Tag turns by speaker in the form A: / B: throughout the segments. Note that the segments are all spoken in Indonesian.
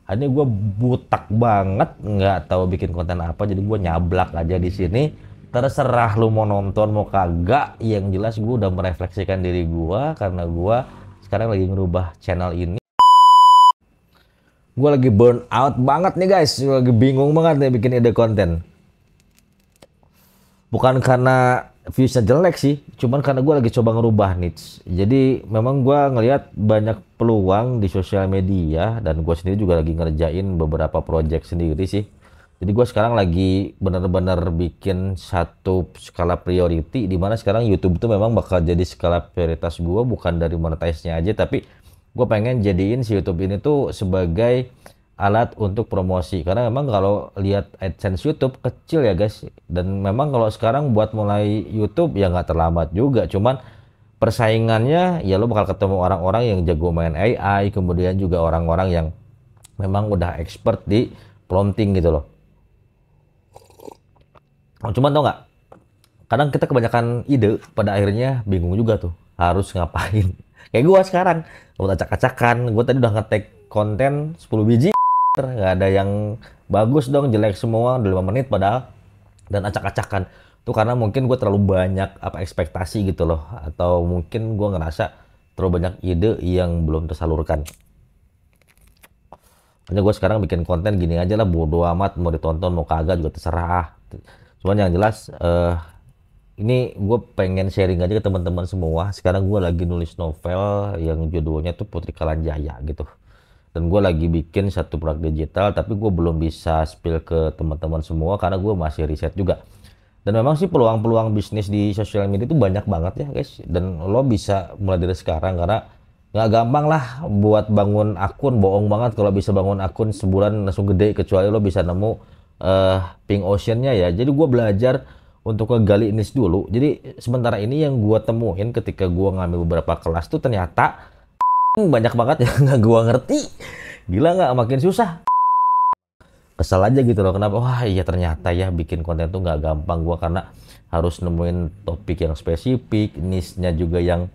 A: Ini gue butak banget, nggak tahu bikin konten apa, jadi gue nyablak aja di sini. Terserah lu mau nonton mau kagak, yang jelas gue udah merefleksikan diri gue karena gue sekarang lagi ngerubah channel ini. Gue lagi burn out banget nih guys, gue lagi bingung banget nih bikin ide konten. Bukan karena viewsnya jelek sih, cuman karena gue lagi coba ngerubah niche. Jadi memang gue ngelihat banyak peluang di sosial media dan gue sendiri juga lagi ngerjain beberapa project sendiri sih. Jadi gue sekarang lagi bener-bener bikin satu skala priority, di mana sekarang YouTube itu memang bakal jadi skala prioritas gue, bukan dari monetize-nya aja, tapi gue pengen jadiin si YouTube ini tuh sebagai alat untuk promosi, karena memang kalau lihat AdSense YouTube kecil ya guys, dan memang kalau sekarang buat mulai YouTube ya nggak terlambat juga, cuman persaingannya ya lo bakal ketemu orang-orang yang jago main AI, kemudian juga orang-orang yang memang udah expert di prompting gitu loh. Cuman tau nggak, kadang kita kebanyakan ide pada akhirnya bingung juga tuh harus ngapain. Kayak gue sekarang buat acak-acakan, gue tadi udah ngetek konten 10 biji, nggak ada yang bagus dong, jelek semua, udah 5 menit padahal, dan acak-acakan tuh karena mungkin gue terlalu banyak apa ekspektasi gitu loh, atau mungkin gue ngerasa terlalu banyak ide yang belum tersalurkan. Makanya gue sekarang bikin konten gini aja lah, bodo amat mau ditonton mau kagak juga terserah. Cuman yang jelas ini gue pengen sharing aja ke teman-teman semua. Sekarang gue lagi nulis novel yang judulnya tuh Putri Kalanjaya gitu. Dan gue lagi bikin satu produk digital, tapi gue belum bisa spill ke teman-teman semua karena gue masih riset juga. Dan memang sih peluang-peluang bisnis di sosial media itu banyak banget ya guys. Dan lo bisa mulai dari sekarang karena nggak gampang lah buat bangun akun, bohong banget kalau bisa bangun akun sebulan langsung gede, kecuali lo bisa nemu pink oceannya ya. Jadi gue belajar untuk ngegali niche dulu. Jadi sementara ini yang gue temuin ketika gue ngambil beberapa kelas tuh ternyata banyak banget yang nggak gue ngerti. Gila nggak, makin susah. Kesel aja gitu loh, kenapa? Wah iya ternyata ya bikin konten tuh nggak gampang. Gue karena harus nemuin topik yang spesifik, niche-nya juga yang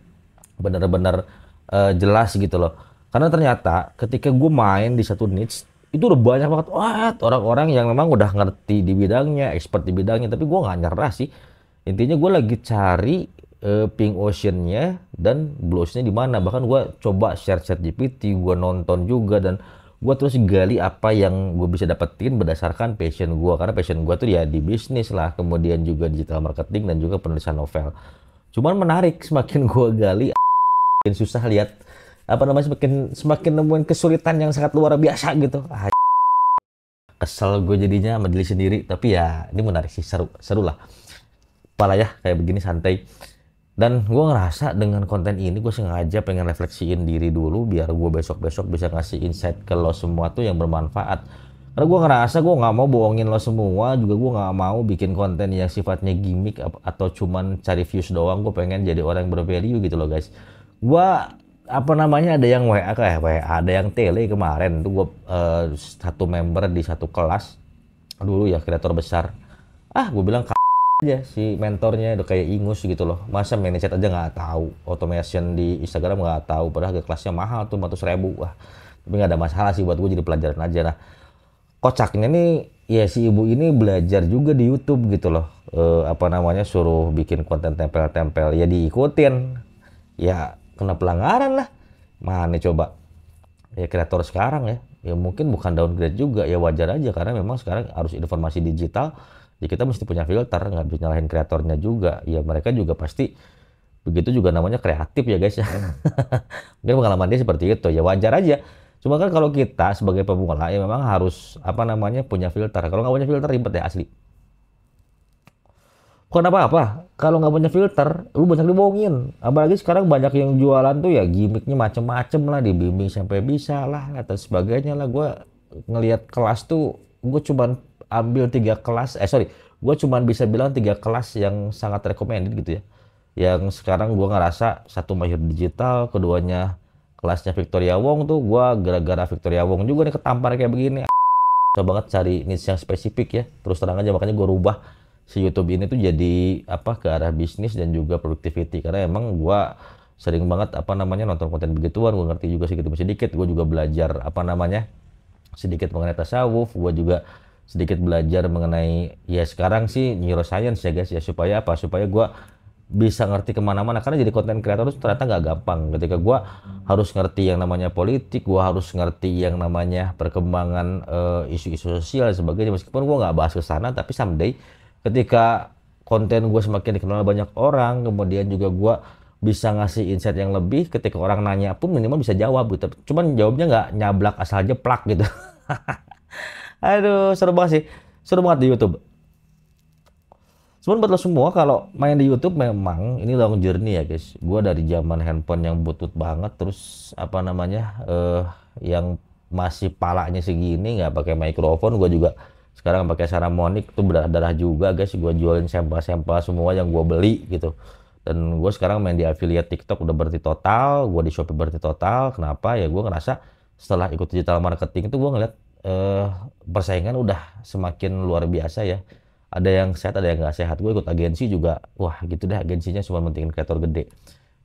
A: benar-benar jelas gitu loh. Karena ternyata ketika gue main di satu niche, itu udah banyak banget orang-orang yang memang udah ngerti di bidangnya, expert di bidangnya, tapi gue nggak nyerah sih. Intinya gue lagi cari pink oceannya dan blue oceannya di mana. Bahkan gue coba share chat GPT, gue nonton juga, dan gue terus gali apa yang gue bisa dapetin berdasarkan passion gue. Karena passion gue tuh ya di bisnis lah, kemudian juga digital marketing dan juga penulisan novel. Cuman menarik, semakin gue gali makin susah lihat apa namanya, semakin nemuin kesulitan yang sangat luar biasa gitu. Kesel gue jadinya sama diri sendiri, tapi ya ini menarik sih, seru lah. Apalah ya kayak begini santai. Dan gue ngerasa dengan konten ini gue sengaja pengen refleksiin diri dulu biar gue besok-besok bisa ngasih insight ke lo semua tuh yang bermanfaat. Karena gue ngerasa gue nggak mau bohongin lo semua, juga gue nggak mau bikin konten yang sifatnya gimmick atau cuman cari views doang. Gue pengen jadi orang yang bervalue gitu loh guys. Gue apa namanya, ada yang ada yang tele kemarin tuh, gue satu member di satu kelas dulu ya, kreator besar. Gue bilang aja si mentornya udah kayak ingus gitu loh, masa manage aja nggak tahu, automation di Instagram nggak tahu, padahal kelasnya mahal tuh 100.000. Tapi nggak ada masalah sih, buat gue jadi pelajaran aja. Nah kocaknya nih ya, si ibu ini belajar juga di YouTube gitu loh, apa namanya, suruh bikin konten tempel-tempel ya diikutin, ya kena pelanggaran lah. Mana coba ya kreator sekarang ya mungkin bukan downgrade juga, ya wajar aja karena memang sekarang harus informasi digital, ya kita mesti punya filter, nggak bisa nyalahin kreatornya juga, ya mereka juga pasti begitu juga, namanya kreatif ya guys ya. Mungkin pengalaman dia seperti itu, ya wajar aja. Cuma kan kalau kita sebagai pemula ya memang harus apa namanya punya filter. Kalau nggak punya filter ribet ya asli. Bukan apa-apa, kalau nggak punya filter, lu banyak dibohongin. Apalagi sekarang banyak yang jualan tuh ya gimmicknya macem-macem lah, dibimbing sampai bisa lah, atau sebagainya lah. Gue ngelihat kelas tuh, gue cuman ambil 3 kelas, gue cuman bisa bilang 3 kelas yang sangat recommended gitu ya. Yang sekarang gue ngerasa, satu mahir digital, keduanya kelasnya Victoria Wong tuh, gue gara-gara Victoria Wong juga nih ketampar kayak begini. Coba banget cari niche yang spesifik ya, terus terang aja, makanya gue rubah si YouTube ini tuh jadi apa, ke arah bisnis dan juga productivity, karena emang gua sering banget apa namanya nonton konten begituan, gua ngerti juga sedikit demi sedikit, gua juga belajar apa namanya sedikit mengenai tasawuf, gue juga sedikit belajar mengenai ya sekarang sih neuroscience ya guys ya, supaya apa? Supaya gue bisa ngerti kemana-mana, karena jadi konten kreator itu ternyata nggak gampang. Ketika gue harus ngerti yang namanya politik, gue harus ngerti yang namanya perkembangan isu-isu sosial dan sebagainya. Meskipun gue nggak bahas ke sana, tapi someday ketika konten gue semakin dikenal banyak orang, kemudian juga gue bisa ngasih insight yang lebih, ketika orang nanya pun minimal bisa jawab gitu. Cuman jawabnya nggak nyablak asal jeplak gitu. Aduh, seru banget sih. Seru banget di YouTube. Cuman buat lo semua kalau main di YouTube memang ini long journey ya guys. Gua dari zaman handphone yang butut banget, terus apa namanya yang masih palanya segini nggak pakai mikrofon. Gua juga sekarang pakai Saramonic tuh berdarah juga guys. Gua jualin sampel-sampel semua yang gua beli gitu. Dan gue sekarang main di affiliate TikTok udah berhenti total, gue di Shopee berhenti total. Kenapa? Ya gue ngerasa setelah ikut digital marketing itu gue ngeliat persaingan udah semakin luar biasa ya. Ada yang sehat, ada yang nggak sehat. Gue ikut agensi juga, wah gitu deh, agensinya cuma mentingin kreator gede.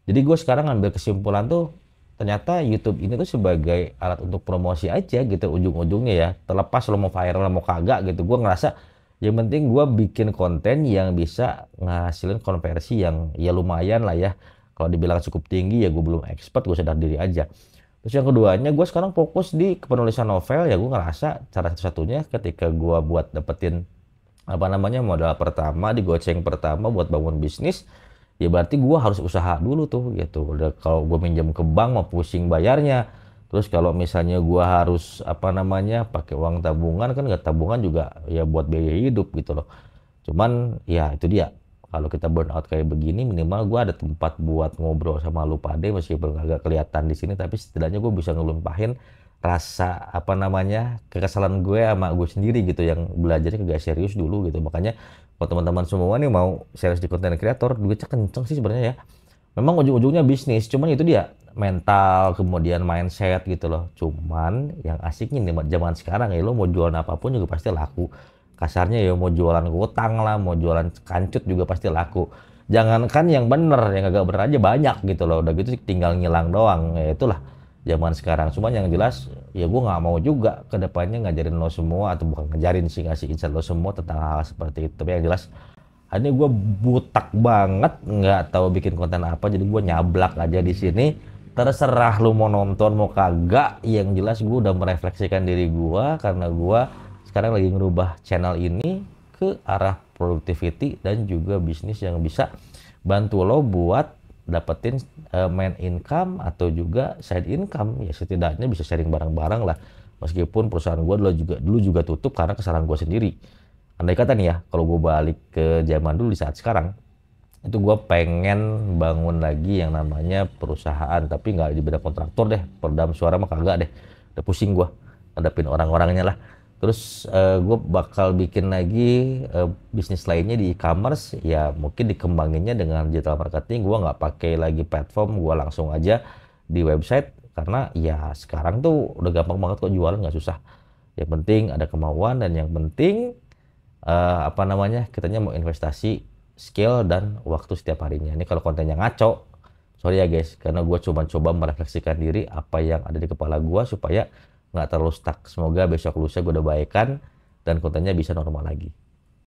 A: Jadi gue sekarang ngambil kesimpulan tuh, ternyata YouTube ini tuh sebagai alat untuk promosi aja gitu ujung-ujungnya ya. Terlepas lo mau viral mau kagak gitu, gue ngerasa yang penting gue bikin konten yang bisa ngasilin konversi yang ya lumayan lah ya. Kalau dibilang cukup tinggi ya gue belum expert, gue sadar diri aja. Terus yang keduanya gue sekarang fokus di penulisan novel ya. Gue ngerasa cara satu-satunya ketika gue buat dapetin apa namanya modal pertama di goceng pertama buat bangun bisnis, ya berarti gue harus usaha dulu tuh gitu. Udah kalau gue minjem ke bank mau pusing bayarnya. Terus kalau misalnya gue harus apa namanya pakai uang tabungan, kan nggak tabungan juga ya buat biaya hidup gitu loh. Cuman ya itu dia. Kalau kita burn out kayak begini, minimal gue ada tempat buat ngobrol sama lu pade, meskipun agak kelihatan di sini, tapi setidaknya gue bisa ngelumpahin rasa apa namanya kekesalan gue sama gue sendiri gitu, yang belajarnya kagak serius dulu gitu. Makanya kalau teman-teman semua nih mau serius di konten kreator, duitnya kenceng sih sebenarnya ya. Memang ujung-ujungnya bisnis, cuman itu dia mental, kemudian mindset gitu loh. Cuman yang asiknya nih zaman sekarang ya, lo mau jualan apapun juga pasti laku. Kasarnya ya mau jualan kutang lah, mau jualan kancut juga pasti laku. Jangankan yang bener, yang agak bener aja banyak gitu loh. Udah gitu tinggal ngilang doang. Ya itulah zaman sekarang. Cuman yang jelas ya gue nggak mau juga kedepannya ngajarin lo semua, atau bukan ngajarin sih, ngasih insight lo semua tentang hal, -hal seperti itu. Tapi yang jelas ini gue butak banget, nggak tahu bikin konten apa, jadi gue nyablak aja di sini. Terserah lu mau nonton mau kagak, yang jelas gue udah merefleksikan diri gue, karena gue sekarang lagi ngerubah channel ini ke arah productivity dan juga bisnis yang bisa bantu lo buat dapetin main income atau juga side income. Ya setidaknya bisa sharing bareng-bareng lah, meskipun perusahaan gue dulu juga tutup karena kesalahan gue sendiri. Andai kata nih ya, kalau gue balik ke zaman dulu di saat sekarang, itu gue pengen bangun lagi yang namanya perusahaan, tapi nggak di bidang kontraktor deh, peredam suara mah kagak deh, udah pusing gue hadapin orang-orangnya lah. Terus gue bakal bikin lagi bisnis lainnya di e-commerce, ya mungkin dikembanginnya dengan digital marketing. Gue nggak pakai lagi platform, gue langsung aja di website, karena ya sekarang tuh udah gampang banget kok jualan, nggak susah. Yang penting ada kemauan, dan yang penting apa namanya kitanya mau investasi skill dan waktu setiap harinya. Ini kalau kontennya ngaco, sorry ya guys, karena gue coba merefleksikan diri apa yang ada di kepala gue supaya nggak terlalu stuck. Semoga besok lusa gue udah baikan dan kontennya bisa normal lagi.